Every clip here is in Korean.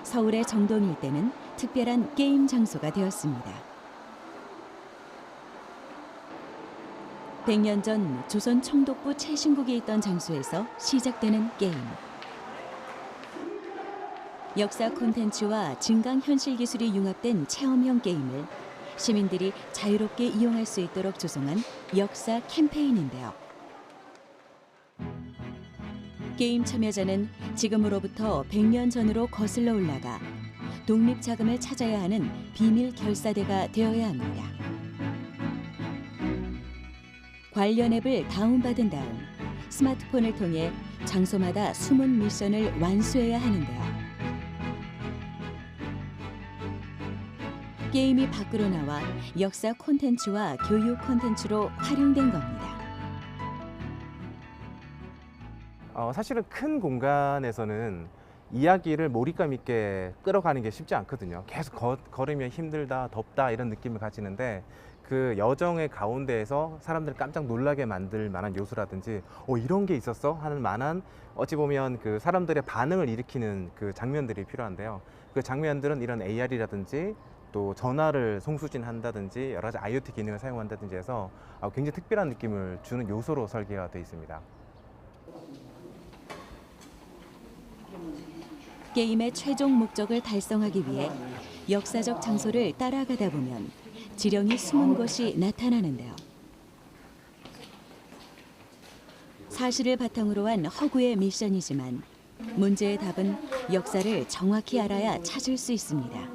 서울의 정동 일대는 특별한 게임 장소가 되었습니다. 100년 전 조선 총독부 최신국이 있던 장소에서 시작되는 게임. 역사 콘텐츠와 증강현실 기술이 융합된 체험형 게임을 시민들이 자유롭게 이용할 수 있도록 조성한 역사 캠페인인데요. 게임 참여자는 지금으로부터 100년 전으로 거슬러 올라가 독립자금을 찾아야 하는 비밀 결사대가 되어야 합니다. 관련 앱을 다운받은 다음 스마트폰을 통해 장소마다 숨은 미션을 완수해야 하는데요. 게임이 밖으로 나와 역사 콘텐츠와 교육 콘텐츠로 활용된 겁니다. 사실은 큰 공간에서는 이야기를 몰입감 있게 끌어가는 게 쉽지 않거든요. 계속 걸으면 힘들다, 덥다 이런 느낌을 가지는데 그 여정의 가운데에서 사람들을 깜짝 놀라게 만들 만한 요소라든지 이런 게 있었어? 하는 만한 어찌 보면 그 사람들의 반응을 일으키는 그 장면들이 필요한데요. 그 장면들은 이런 AR이라든지 또 전화를 송수진한다든지 여러 가지 IoT 기능을 사용한다든지 해서 굉장히 특별한 느낌을 주는 요소로 설계가 되어 있습니다. 게임의 최종 목적을 달성하기 위해 역사적 장소를 따라가다 보면 지령이 숨은 곳이 나타나는데요. 사실을 바탕으로 한 허구의 미션이지만 문제의 답은 역사를 정확히 알아야 찾을 수 있습니다.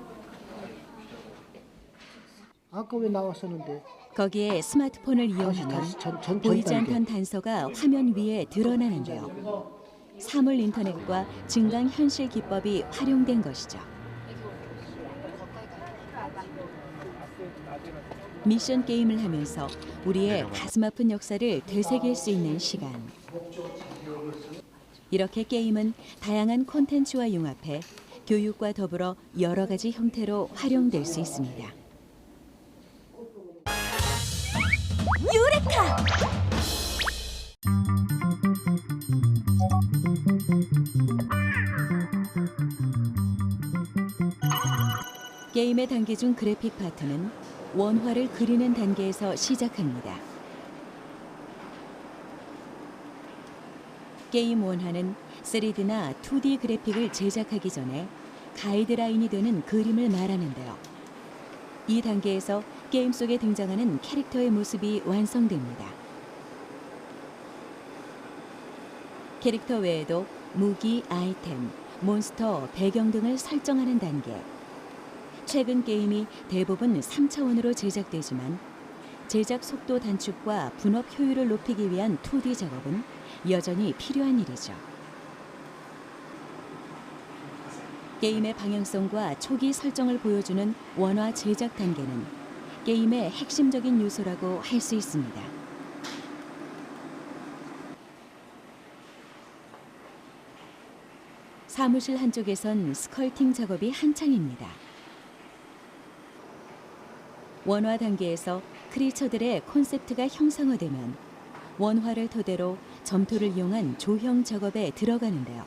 아까 왜 나왔었는데? 거기에 스마트폰을 이용하면 보이지 않던 단서가 화면 위에 드러나는데요. 사물 인터넷과 증강현실 기법이 활용된 것이죠. 미션 게임을 하면서 우리의 가슴 아픈 역사를 되새길 수 있는 시간. 이렇게 게임은 다양한 콘텐츠와 융합해 교육과 더불어 여러 가지 형태로 활용될 수 있습니다. 유레카! 게임의 단계 중 그래픽 파트는 원화를 그리는 단계에서 시작합니다. 게임 원화는 3D나 2D 그래픽을 제작하기 전에 가이드라인이 되는 그림을 말하는데요. 이 단계에서 게임 속에 등장하는 캐릭터의 모습이 완성됩니다. 캐릭터 외에도 무기, 아이템, 몬스터, 배경 등을 설정하는 단계. 최근 게임이 대부분 3차원으로 제작되지만 제작 속도 단축과 분업 효율을 높이기 위한 2D 작업은 여전히 필요한 일이죠. 게임의 방향성과 초기 설정을 보여주는 원화 제작 단계는 게임의 핵심적인 요소라고 할 수 있습니다. 사무실 한쪽에선 스컬팅 작업이 한창입니다. 원화 단계에서 크리처들의 콘셉트가 형상화되면 원화를 토대로 점토를 이용한 조형 작업에 들어가는데요.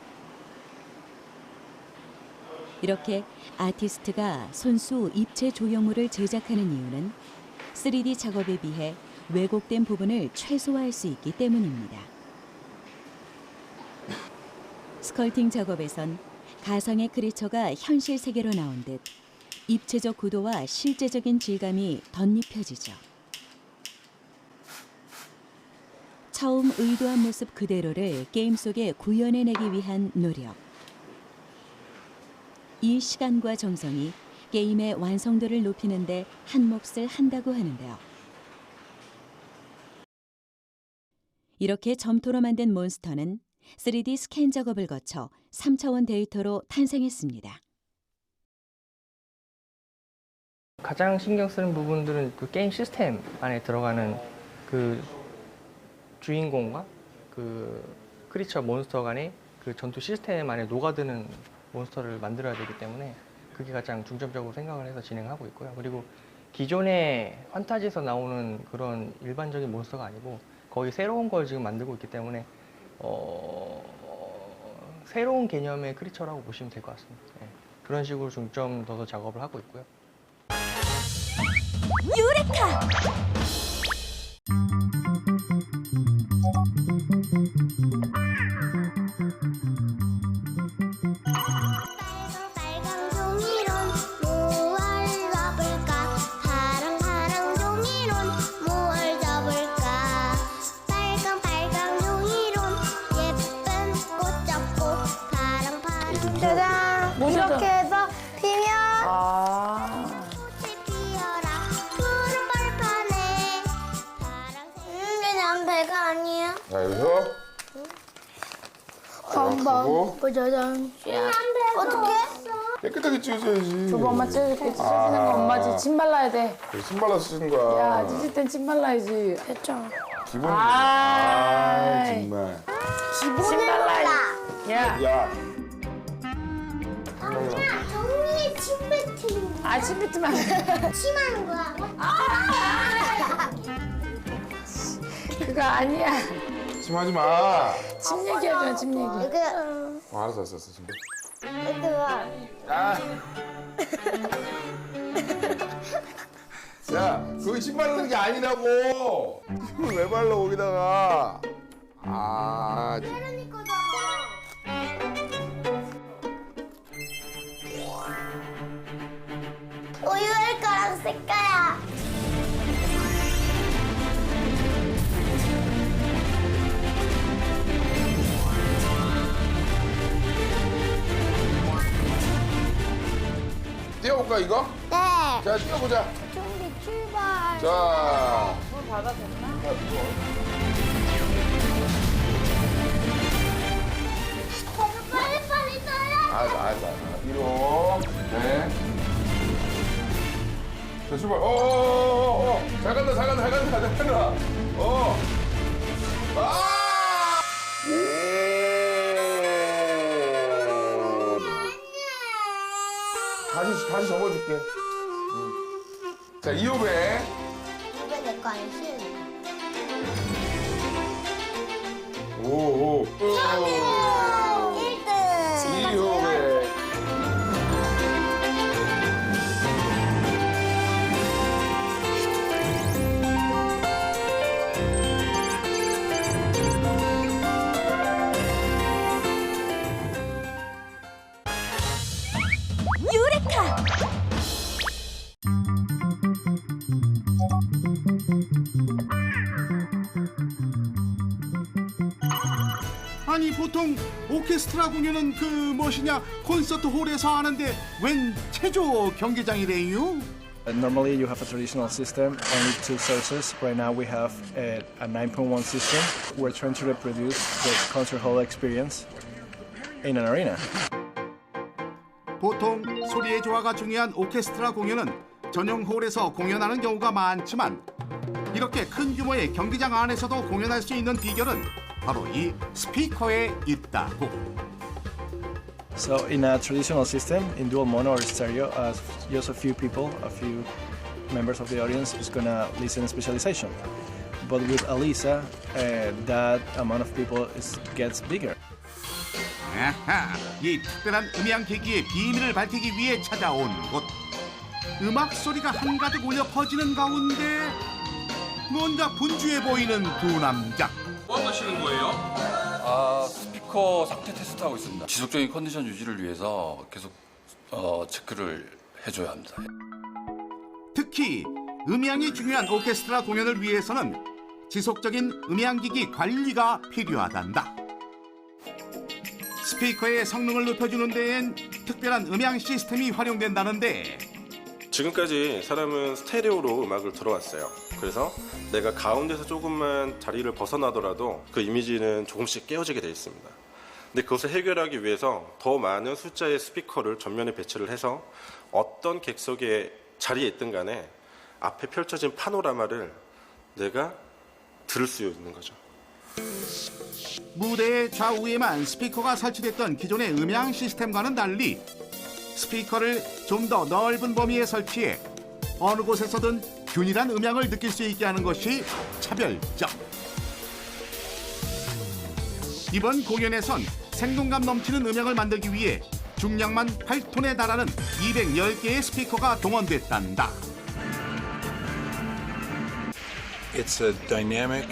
이렇게 아티스트가 손수 입체 조형물을 제작하는 이유는 3D 작업에 비해 왜곡된 부분을 최소화할 수 있기 때문입니다. 스컬팅 작업에선 가상의 크리처가 현실 세계로 나온 듯 입체적 구도와 실제적인 질감이 덧입혀지죠. 처음 의도한 모습 그대로를 게임 속에 구현해내기 위한 노력. 이 시간과 정성이 게임의 완성도를 높이는 데 한몫을 한다고 하는데요. 이렇게 점토로 만든 몬스터는 3D 스캔 작업을 거쳐 3차원 데이터로 탄생했습니다. 가장 신경 쓰는 부분들은 그 게임 시스템 안에 들어가는 그 주인공과 그 크리처 몬스터 간의 그 전투 시스템 안에 녹아드는 몬스터를 만들어야 되기 때문에 그게 가장 중점적으로 생각을 해서 진행하고 있고요. 그리고 기존의 판타지에서 나오는 그런 일반적인 몬스터가 아니고 거의 새로운 걸 지금 만들고 있기 때문에 새로운 개념의 크리처라고 보시면 될 것 같습니다. 예. 그런 식으로 중점 둬서 작업을 하고 있고요. 유레카! 빨강 종이론 무얼 잡을까 파랑 종이론 무얼 잡을까 빨강 종이론 예쁜 꽃 잡고 파랑 짜잔 이렇게 해서 피면 꽃이 피어라 푸른 벌판에 그냥 배가 아니야 자, 여기서 한번 짜잔 어떻게? 깨끗하게 찢어야지. 두 번만 찢어줄게. 찢어지는 거 엄마지. 침 발라야 돼. 그래, 침 발라서 찢은 거야. 야, 찢을 땐 침 발라야지. 됐죠 기본. 아이. 정말. 기본을 몰라 야, 야, 아니야 종이에 침 뱉히는 아, 침 뱉으면 안 돼. 침하는 거야 그거 아니야. 침하지 마. 침 얘기하잖아, 침 얘기. 이게 알았어, 지금. 얘들아 아. 야, 그거 침 바르는 게 아니라고. 침을 왜 발라 거기다가? 아, 혜련이 거잖아 우유일 거랑 쓸 거야 띄워볼까 이거? 네 자, 띄워보자. 준비 출발 자. 빨리 떠야 알았어. 뒤로. 네. 자, 출발. 어어어어. 잘 간다. 어. 아! 다시 접어줄게. 자, 2호배. 이거 내거 아니지? 오. 1등 2호배. 유레카! 아니 보통 오케스트라 공연은 그 무엇이냐 콘서트 홀에서 하는데 웬 체조 경기장이래요? Normally you have a traditional system, only two sources. Right now we have a 9.1 system. We're trying to reproduce the concert hall experience in an arena. 보통 소리의 조화가 중요한 오케스트라 공연은 전용 홀에서 공연하는 경우가 많지만 이렇게 큰 규모의 경기장 안에서도 공연할 수 있는 비결은 바로 이 스피커에 있다고. So in a traditional system, in dual mono or stereo, just a few people, a few members of the audience is gonna listen specialization. But with Alisa, that amount of people gets bigger. 아하, 이 특별한 음향 기기의 비밀을 밝히기 위해 찾아온 곳. 음악 소리가 한가득 울려 퍼지는 가운데 뭔가 분주해 보이는 두 남자. 스피커 상태 테스트하고 있습니다. 지속적인 컨디션 유지를 위해서 계속 체크를 해줘야 합니다. 특히 음향이 중요한 오케스트라 공연을 위해서는 지속적인 음향기기 관리가 필요하단다. 스피커의 성능을 높여주는 데엔 특별한 음향 시스템이 활용된다는데 지금까지 사람은 스테레오로 음악을 들어왔어요. 그래서 내가 가운데서 조금만 자리를 벗어나더라도 그 이미지는 조금씩 깨어지게 되어 있습니다. 근데 그것을 해결하기 위해서 더 많은 숫자의 스피커를 전면에 배치를 해서 어떤 객석에 자리에 있든 간에 앞에 펼쳐진 파노라마를 내가 들을 수 있는 거죠. 무대의 좌우에만 스피커가 설치됐던 기존의 음향 시스템과는 달리 스피커를 좀 더 넓은 범위에 설치해 어느 곳에서든 균일한 음향을 느낄 수 있게 하는 것이 차별점. 이번 공연에선 생동감 넘치는 음향을 만들기 위해 중량만 8톤에 달하는 210개의 스피커가 동원됐단다. It's a dynamic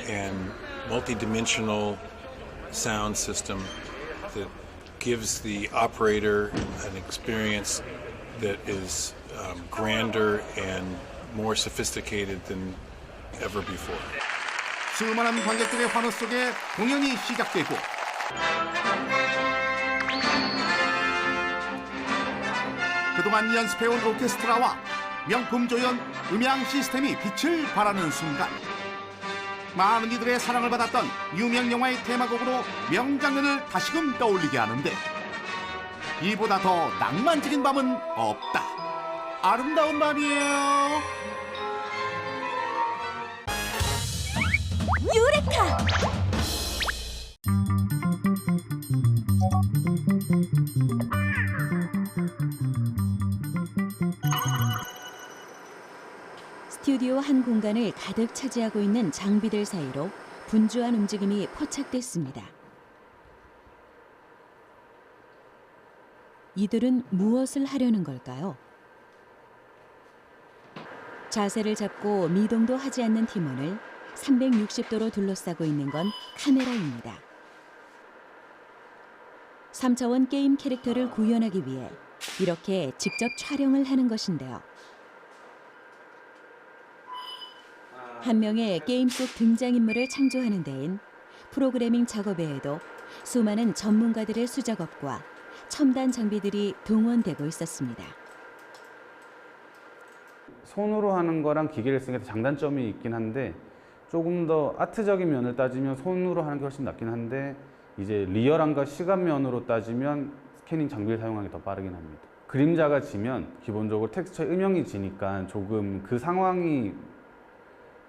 and multi-dimensional sound system that gives the operator an experience that is grander and more sophisticated than ever before. 수많은 관객들의 환호 속에 공연이 시작되고 그동안 연습해온 오케스트라와 명품 조연 음향 시스템이 빛을 발하는 순간 많은 이들의 사랑을 받았던 유명 영화의 테마곡으로 명장면을 다시금 떠올리게 하는데 이보다 더 낭만적인 밤은 없다. 아름다운 밤이에요. 유레카! 스튜디오 한 공간을 가득 차지하고 있는 장비들 사이로 분주한 움직임이 포착됐습니다. 이들은 무엇을 하려는 걸까요? 자세를 잡고 미동도 하지 않는 팀원을 360도로 둘러싸고 있는 건 카메라입니다. 3차원 게임 캐릭터를 구현하기 위해 이렇게 직접 촬영을 하는 것인데요. 한 명의 게임 속 등장인물을 창조하는 데엔 프로그래밍 작업 외에도 수많은 전문가들의 수작업과 첨단 장비들이 동원되고 있었습니다. 손으로 하는 거랑 기계를 쓰는 게 장단점이 있긴 한데 조금 더 아트적인 면을 따지면 손으로 하는 게 훨씬 낫긴 한데 이제 리얼함과 시간면으로 따지면 스캐닝 장비를 사용하는 게 더 빠르긴 합니다. 그림자가 지면 기본적으로 텍스처에 음영이 지니까 조금 그 상황이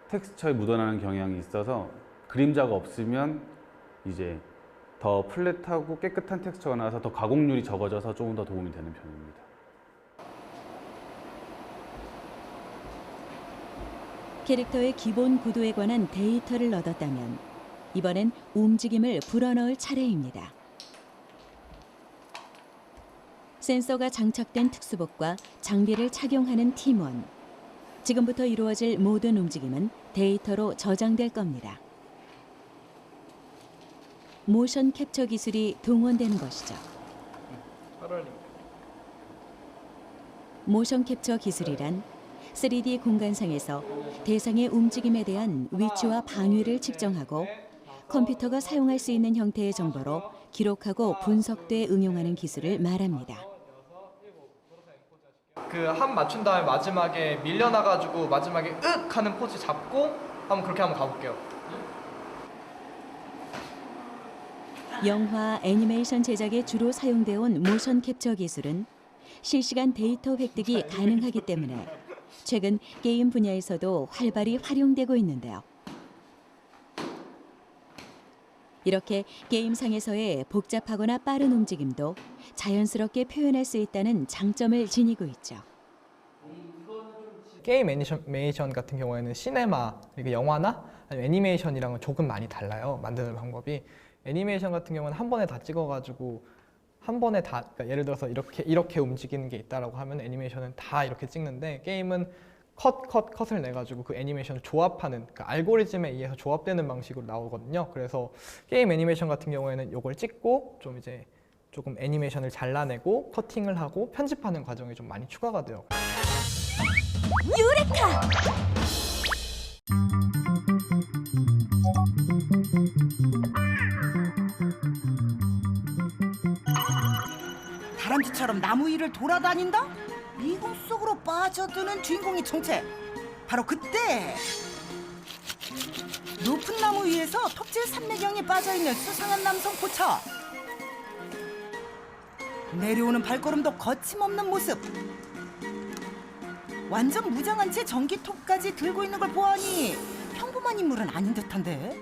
텍스처에 묻어나는 경향이 있어서 그림자가 없으면 이제 더 플랫하고 깨끗한 텍스처가 나와서 더 가공률이 적어져서 조금 더 도움이 되는 편입니다. 캐릭터의 기본 구도에 관한 데이터를 얻었다면 이번엔 움직임을 불어넣을 차례입니다. 센서가 장착된 특수복과 장비를 착용하는 팀원. 지금부터 이루어질 모든 움직임은 데이터로 저장될 겁니다. 모션 캡처 기술이 동원되는 것이죠. 모션 캡처 기술이란 3D 공간상에서 대상의 움직임에 대한 위치와 방위를 측정하고 컴퓨터가 사용할 수 있는 형태의 정보로 기록하고 분석돼 응용하는 기술을 말합니다. 그 한 맞춘 다음에 마지막에 밀려나가지고 마지막에 으악 하는 포즈 잡고 한번 그렇게 한번 가볼게요. 영화, 애니메이션 제작에 주로 사용되어 온 모션 캡처 기술은 실시간 데이터 획득이 가능하기 때문에 최근 게임 분야에서도 활발히 활용되고 있는데요. 이렇게 게임상에서의 복잡하거나 빠른 움직임도 자연스럽게 표현할 수 있다는 장점을 지니고 있죠. 게임 애니메이션 같은 경우에는 시네마, 그리고 영화나 아니면 애니메이션이랑은 조금 많이 달라요. 만드는 방법이. 애니메이션 같은 경우는 한 번에 다 찍어가지고 한 번에 다, 그러니까 예를 들어서 이렇게 움직이는 게 있다라고 하면 애니메이션은 다 이렇게 찍는데 게임은 컷을 내가지고 그 애니메이션을 조합하는, 그러니까 알고리즘에 의해서 조합되는 방식으로 나오거든요. 그래서 게임 애니메이션 같은 경우에는 이걸 찍고 좀 이제 조금 애니메이션을 잘라내고 커팅을 하고 편집하는 과정이 좀 많이 추가가 돼요. 유레카! 다람쥐처럼 나무 위를 돌아다닌다? 미궁 속으로 빠져드는 주인공의 정체. 바로 그때 높은 나무 위에서 톱질 산매경에 빠져있는 수상한 남성 포차. 내려오는 발걸음도 거침없는 모습. 완전 무장한 채 전기톱까지 들고 있는 걸 보아하니 평범한 인물은 아닌 듯한데.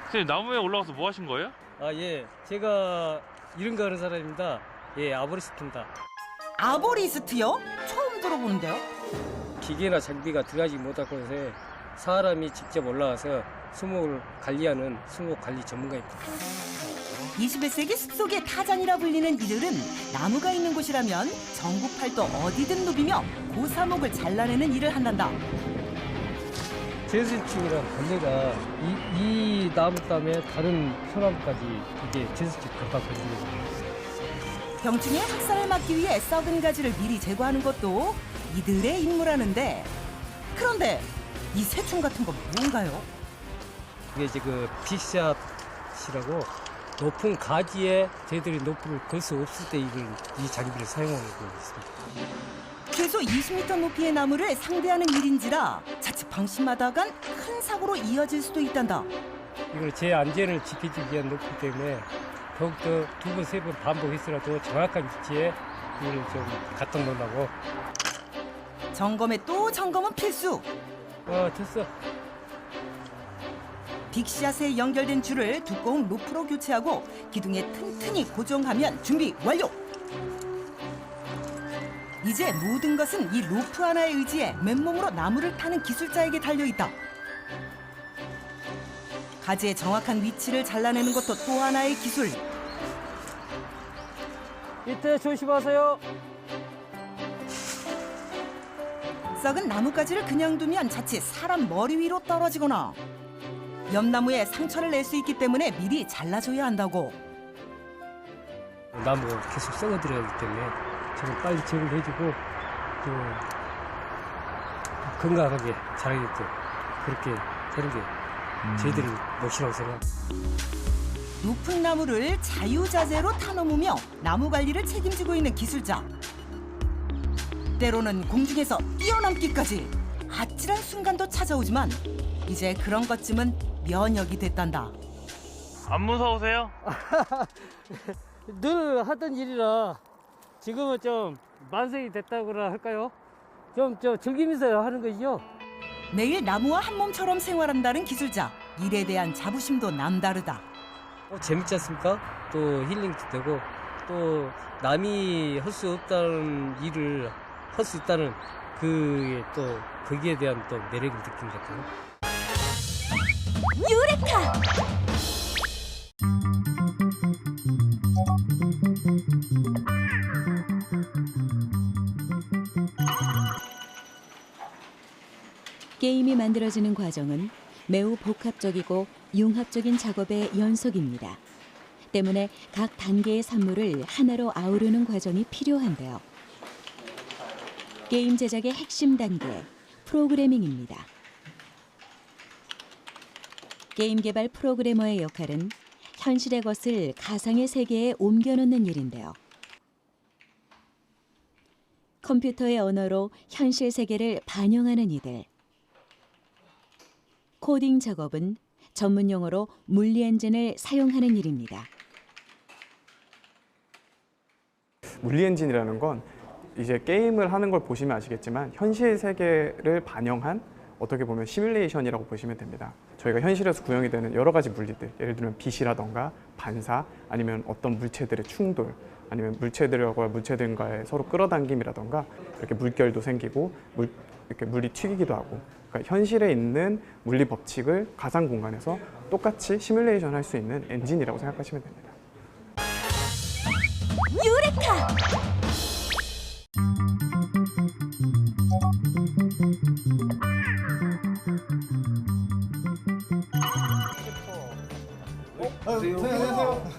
선생님, 나무에 올라가서 뭐 하신 거예요? 아, 예. 제가 이름 가는 사람입니다. 예, 아브리스트입니다. 아보리스트요? 처음 들어보는데요. 기계나 장비가 들어가지 못할 곳에 사람이 직접 올라와서 수목을 관리하는 수목 관리 전문가입니다. 21세기 숲속의 타잔이라 불리는 이들은 나무가 있는 곳이라면 전국 팔도 어디든 누비며 고사목을 잘라내는 일을 한단다. 제스층이란 벌레가 이 나무 때문에 다른 소나무까지 이게 제스층 금방 건드려요. 병충해 확산을 막기 위해 썩은 가지를 미리 제거하는 것도 이들의 임무라는데, 그런데 이 새총 같은 건 뭔가요? 이게 이제 그 빅샷이라고 높은 가지에 저희들이 높이를 걸 수 없을 때 이 장비를 사용하고 있습니다. 최소 20m 높이의 나무를 상대하는 일인지라 자칫 방심하다간 큰 사고로 이어질 수도 있단다. 이걸 제 안전을 지키기 위한 높이 때문에 더욱더 2번, 3번 반복했으라도 정확한 위치에 이걸 좀 갖다 놓으려고. 점검에 또 점검은 필수. 됐어. 빅샷에 연결된 줄을 두꺼운 로프로 교체하고 기둥에 튼튼히 고정하면 준비 완료. 이제 모든 것은 이 로프 하나에 의지해 맨몸으로 나무를 타는 기술자에게 달려있다. 가지의 정확한 위치를 잘라내는 것도 또 하나의 기술. 이때 조심하세요. 썩은 나뭇가지를 그냥 두면 자칫 사람 머리 위로 떨어지거나 옆나무에 상처를 낼 수 있기 때문에 미리 잘라줘야 한다고. 나무가 계속 썩어들어야 하기 때문에 저는 빨리 제거를 해주고 또 건강하게 자라게끔 그렇게 되는 게 저희들의 몫이라고 생각합니다. 높은 나무를 자유자재로 타넘으며 나무 관리를 책임지고 있는 기술자. 때로는 공중에서 뛰어넘기까지 아찔한 순간도 찾아오지만 이제 그런 것쯤은 면역이 됐단다. 안 무서우세요? 늘 하던 일이라 지금은 좀 만성이 됐다고나 할까요? 좀 즐기면서 하는 거죠. 매일 나무와 한 몸처럼 생활한다는 기술자. 일에 대한 자부심도 남다르다. 재밌지 않습니까? 또 힐링도 되고 또 남이 할 수 없다는 일을 할 수 있다는 그게 또 거기에 대한 또 매력을 느낀 것 같아요. 유레카! 게임이 만들어지는 과정은 매우 복합적이고 융합적인 작업의 연속입니다. 때문에 각 단계의 산물을 하나로 아우르는 과정이 필요한데요. 게임 제작의 핵심 단계, 프로그래밍입니다. 게임 개발 프로그래머의 역할은 현실의 것을 가상의 세계에 옮겨놓는 일인데요. 컴퓨터의 언어로 현실 세계를 반영하는 이들. 코딩 작업은 전문 용어로 물리 엔진을 사용하는 일입니다. 물리 엔진이라는 건 이제 게임을 하는 걸 보시면 아시겠지만 현실 세계를 반영한 어떻게 보면 시뮬레이션이라고 보시면 됩니다. 저희가 현실에서 구현이 되는 여러 가지 물리들, 예를 들면 빛이라던가 반사, 아니면 어떤 물체들의 충돌, 아니면 물체들과 물체들과의 서로 끌어당김이라던가 이렇게 물결도 생기고 이렇게 물이 튀기기도 하고, 그러니까 현실에 있는 물리 법칙을 가상 공간에서 똑같이 시뮬레이션 할 수 있는 엔진이라고 생각하시면 됩니다. 유레카! 안녕하세요.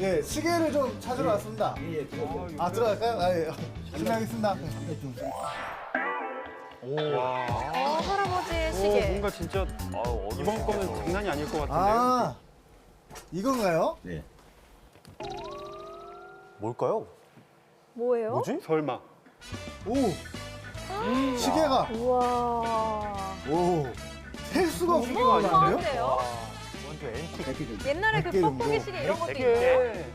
예, 시계를 좀 찾으러 왔습니다. 들어갈까요? 예. 실례하겠습니다. 할아버지의 시계. 뭔가 진짜 이번 거는 장난이 아닐 것 같은데요. 이건가요? 네. 뭘까요? 뭐예요? 뭐지? 설마. 오! 시계가. 우와. 오! 셀 수가 없을 것 어마어마한데요? 완전 앤틱. 옛날에 그 100개 뻑뻑이 정도. 시계 이런 것도 100개. 있는데.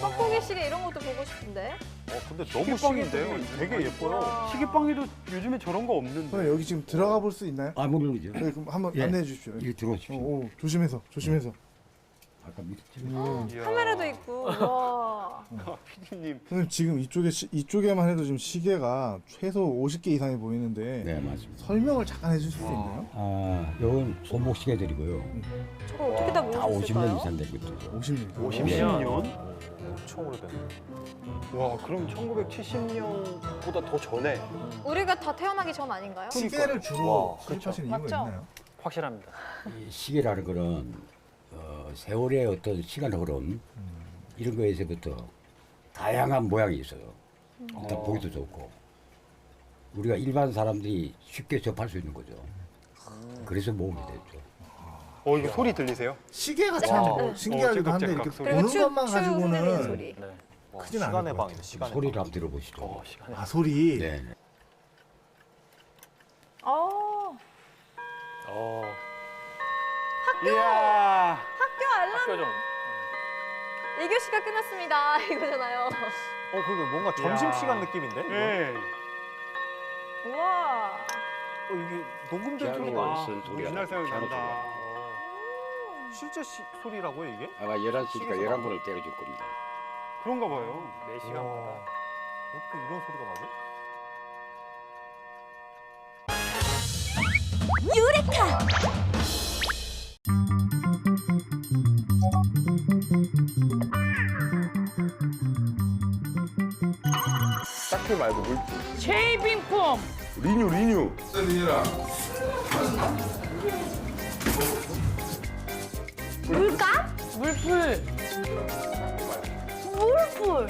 뻑뻑이 시계 이런 것도 보고 싶은데. 근데 너무 시계인데요. 되게 예뻐요. 시계빵에도 요즘에 저런 거 없는데. 그럼 여기 지금 들어가 볼 수 있나요? 물론이죠. 네, 그럼 한번 예. 안내해 주십시오. 여기 들어오십시오. 조심해서. 카메라도 있고. 와. 피디님. 선생님 지금 이쪽에만 해도 지금 시계가 최소 50개 이상이 보이는데 네, 맞습니다. 설명을 잠깐 해줄 수 있나요? 이건 손목 시계들이고요. 저걸 어떻게 다 다 모을 수 있을까요? 50년 이상 되거든요. 50년. 50년? 엄청 오래됐네. 와, 그럼 1970년보다 더 전에. 우리가 다 태어나기 전 아닌가요? 시계를 주로 수입하시는 이유가 맞죠? 있나요? 확실합니다. 이 시계라는 거는 세월의 어떤 시간 흐름 이런 거에서부터 다양한 모양이 있어요. 일단 보기도 좋고 우리가 일반 사람들이 쉽게 접할 수 있는 거죠. 그래서 모음이 됐죠. 이거 소리 들리세요? 시계가 참 신기하기도 한데 이렇게 보는 것만 가지고는 네. 크진 않을 시간의 것 방이다. 같아요. 시간의 소리를 한번 들어보시죠. 아 소리. 네. 이야. 학교 알람. 학교정. 1교시가 끝났습니다. 이거잖아요. 그게 뭔가 점심시간 느낌인데? 네. 우와. 이게 녹음된 피아노 소리가 쓴 소리야. 옛날 생각이 피아노 난다. 실제 소리라고요, 이게? 아마 11시니까 11번을 때려줄 겁니다. 그런가 봐요. 4시간마다. 어떻게 이런 소리가 나지? 유레카! 딱히 말고 물. 쉐이빙 폼. 리뉴. 리뉴라. 물감? 물풀. 물풀.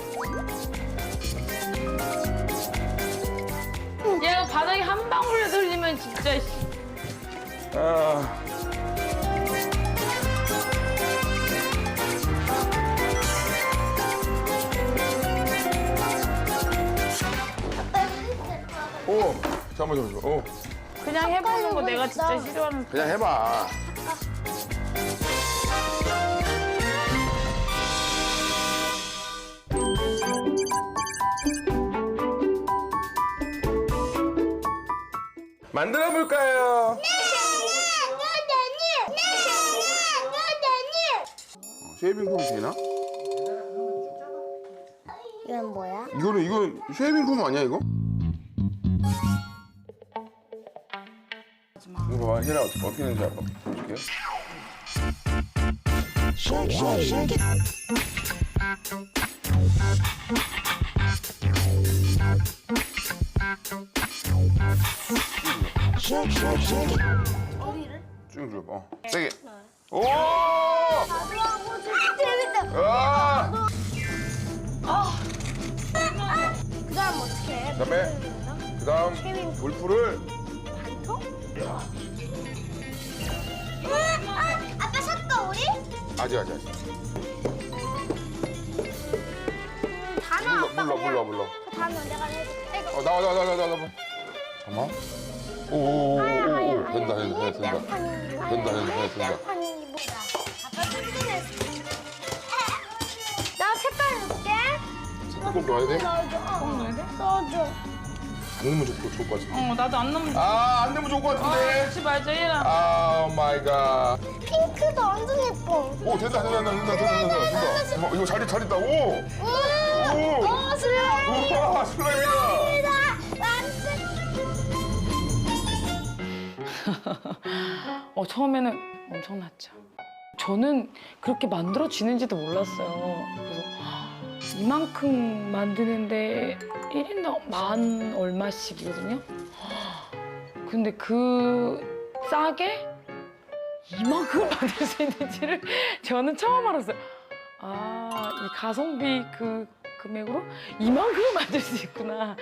얘가 바닥에 한 방울에 들리면 진짜. 잠깐만. 그냥 해보는 거 내가 진짜 싫어하는. 그냥 해봐. 만들어 볼까요? 쉐이빙 폼 되나? 이건 뭐야? 이건 쉐이빙 폼 아니야 이거? 이거 봐봐, 혜라 어떻게 하는지 아까 보여줄게요. 쭉 눌러봐. 세게. 오! 재밌다. 아! 그다음 어떻게 해? 그다음 물풀을. 아빠 섞어 우리? 아직. 다 넣어. 물러. 다 넣어. 내가 해줄게. 이거. 나와. 잠깐만. 오. 된다. 아빠 뜯어냈어. 나 색깔 넣을게. 색깔 넣어야 돼? 넣어줘. 안 넣으면 좋을 것 같은데. 나도 안 넣으면. 안 넣으면 좋을 것 같은데. 그렇지 말자 얘라. 오 마이 갓. 핑크도 완전 예뻐. 오, 된다. 이거 잘 있다. 오! 슬라임. 우와, 슬라임이다. 처음에는 엄청났죠. 저는 그렇게 만들어지는지도 몰랐어요. 그래서 이만큼 만드는데 1인당 10,000 얼마씩이거든요. 근데 그 싸게 이만큼을 만들 수 있는지를 저는 처음 알았어요. 이 가성비 그 금액으로 이만큼을 만들 수 있구나.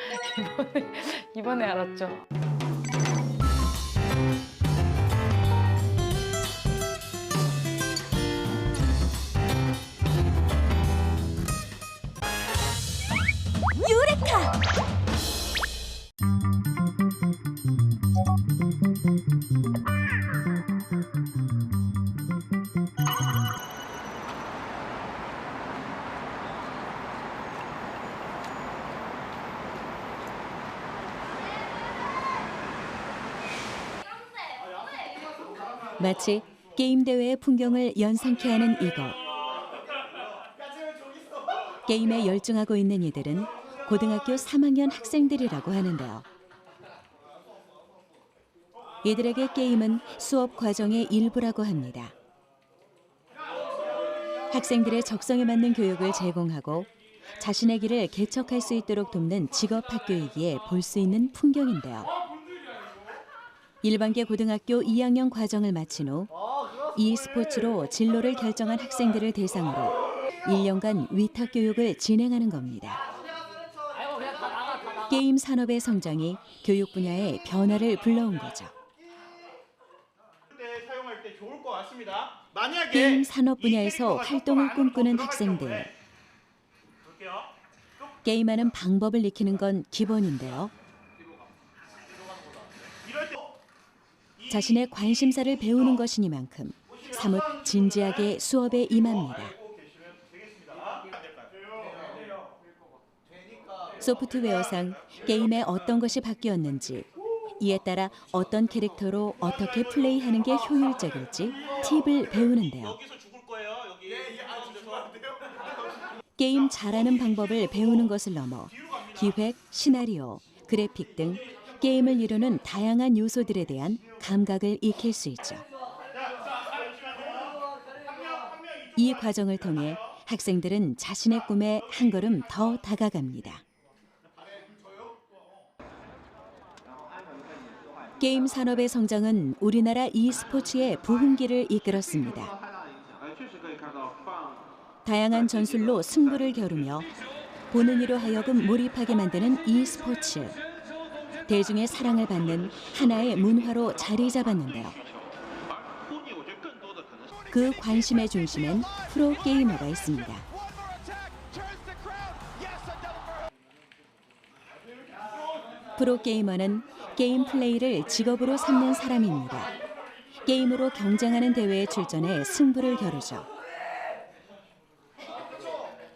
이번에 알았죠. 유레카! 마치 게임 대회의 풍경을 연상케 하는 이곳. 게임에 열중하고 있는 이들은 고등학교 3학년 학생들이라고 하는데요. 이들에게 게임은 수업 과정의 일부라고 합니다. 학생들의 적성에 맞는 교육을 제공하고 자신의 길을 개척할 수 있도록 돕는 직업학교이기에 볼 수 있는 풍경인데요. 일반계 고등학교 2학년 과정을 마친 후 e스포츠로 진로를 결정한 학생들을 대상으로 1년간 위탁 교육을 진행하는 겁니다. 게임 산업의 성장이 교육 분야에 변화를 불러온 거죠. 게임 산업 분야에서 활동을 꿈꾸는 학생들. 게임하는 방법을 익히는 건 기본인데요. 자신의 관심사를 배우는 것이니만큼 사뭇 진지하게 수업에 임합니다. 소프트웨어상 게임에 어떤 것이 바뀌었는지, 이에 따라 어떤 캐릭터로 어떻게 플레이하는 게 효율적일지 팁을 배우는데요. 게임 잘하는 방법을 배우는 것을 넘어 기획, 시나리오, 그래픽 등 게임을 이루는 다양한 요소들에 대한 감각을 익힐 수 있죠. 이 과정을 통해 학생들은 자신의 꿈에 한 걸음 더 다가갑니다. 게임 산업의 성장은 우리나라 e스포츠의 부흥기를 이끌었습니다. 다양한 전술로 승부를 겨루며 보는 이로 하여금 몰입하게 만드는 e스포츠. 대중의 사랑을 받는 하나의 문화로 자리 잡았는데요. 그 관심의 중심엔 프로게이머가 있습니다. 프로게이머는 게임 플레이를 직업으로 삼는 사람입니다. 게임으로 경쟁하는 대회에 출전해 승부를 겨루죠.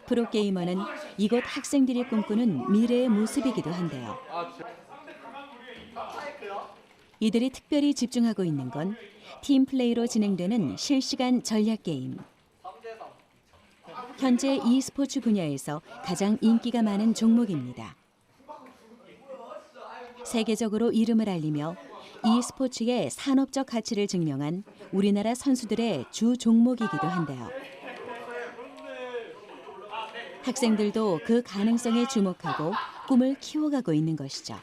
프로게이머는 이곳 학생들이 꿈꾸는 미래의 모습이기도 한데요. 이들이 특별히 집중하고 있는 건 팀플레이로 진행되는 실시간 전략 게임. 현재 e스포츠 분야에서 가장 인기가 많은 종목입니다. 세계적으로 이름을 알리며 e스포츠의 산업적 가치를 증명한 우리나라 선수들의 주 종목이기도 한데요. 학생들도 그 가능성에 주목하고 꿈을 키워가고 있는 것이죠.